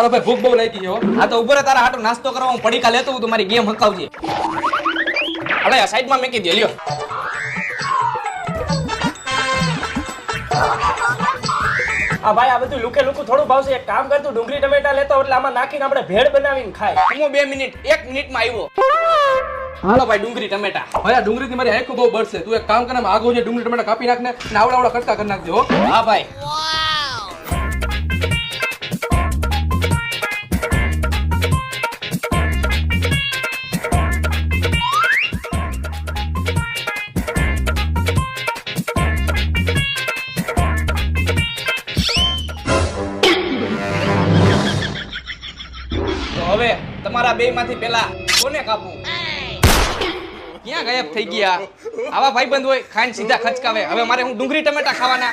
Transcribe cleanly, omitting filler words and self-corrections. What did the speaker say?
અરે ભાઈ ભૂખ બહુ લાગી છે હો. આ તો ઉપર તારા હાટો નાસ્તો કરવા હું પડીકા લેતો હું તો મારી ગેમ હકાવજે. અરે આ સાઈડમાં મેકી દે લ્યો. આ ભાઈ આ બધું લુકે લુકું થોડું ભાવશે. એક કામ કરતું ડુંગળી ટમેટા લેતો એટલે આમાં નાખીને આપણે ભેળ બનાવીને ખાય. હું 2 મિનિટ 1 મિનિટમાં આવ્યો. હાલો ભાઈ ડુંગળી ટમેટા. ભાઈ આ ડુંગળીથી મારી આંખો બહુ બળશે. તું એક કામ કર ને આગો જે ડુંગળી ટમેટા કાપી નાખ ને આવડા આવડા કટકા કરી નાખજો હો. હા ભાઈ. હવે તમારા બે માંથી પેલા કોને કાપવું? ક્યાં ગાયબ થઈ ગયા? આવા ભાઈબંધ હોય ખાઈને સીધા ખચકાવે. હવે મારે હું ડુંગળી ટમેટા ખાવાના.